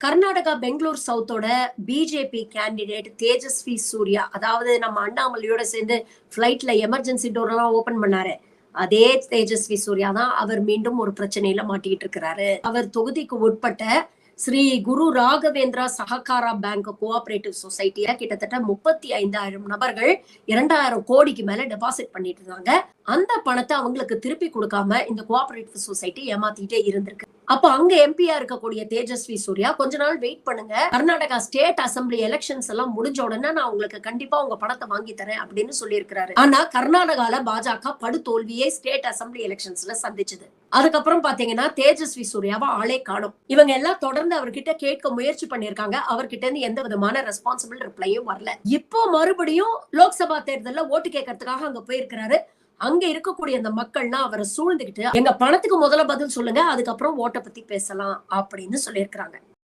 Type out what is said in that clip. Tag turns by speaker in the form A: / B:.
A: Karnataka Bangalore சவுத்தோட BJP candidate Tejashwi Surya, அதாவது நம்ம அண்ணாமலையோட சேர்ந்து பிளைட்ல எமர்ஜென்சி டோர் எல்லாம் ஓபன் பண்ணாரு. அதே தேஜஸ்வி சூர்யா தான் அவர் மீண்டும் ஒரு பிரச்சனையில மாட்டிக்கிட்டு இருக்கிறாரு. அவர் தொகுதிக்கு உட்பட்ட ஸ்ரீ குரு ராகவேந்திரா சஹகாரா பேங்க் கோஆபரேட்டிவ் சொசைட்டில கிட்டத்தட்ட 35,000 நபர்கள் 2,000 கோடிக்கு மேல டெபாசிட் பண்ணிட்டு இருந்தாங்க. அந்த பணத்தை அவங்களுக்கு திருப்பி கொடுக்காம இந்த கோஆபரேட்டிவ் சொசைட்டி ஏமாத்திட்டே இருந்திருக்கு. அப்ப அங்க எம்பியா இருக்கக்கூடிய தேஜஸ்வி சூர்யா, கொஞ்ச நாள் வெயிட் பண்ணுங்க, கர்நாடகா ஸ்டேட் அசம்பிளி எலெக்ஷன்ஸ் எல்லாம் முடிஞ்ச உடனே நான் உங்களுக்கு கண்டிப்பா உங்க பணத்தை வாங்கி தரேன் அப்படின்னு சொல்லியிருக்கிறாரு. ஆனா கர்நாடகால பாஜக படுதோல்வியை ஸ்டேட் அசம்பிளி எலெக்ஷன்ஸ்ல சந்திச்சது. அதுக்கப்புறம் பாத்தீங்கன்னா தேஜஸ்வி சூர்யாவை ஆளே காணும். இவங்க எல்லாம் தொடர்ந்து அவர்கிட்ட கேட்க முயற்சி பண்ணிருக்காங்க. அவர்கிட்ட இருந்து எந்த விதமான ரெஸ்பான்சிபிள் ரிப்ளையும் வரல. இப்போ மறுபடியும் லோக்சபா தேர்தல்ல ஓட்டு கேட்கறதுக்காக அங்க போயிருக்கிறாரு. அங்க இருக்கக்கூடிய அந்த மக்கள்லாம் அவரை சூழ்ந்துகிட்டு, எங்க பணத்துக்கு முதல்ல பதில் சொல்லுங்க, அதுக்கப்புறம் ஓட்ட பத்தி பேசலாம் அப்படின்னு சொல்லியிருக்கிறாங்க.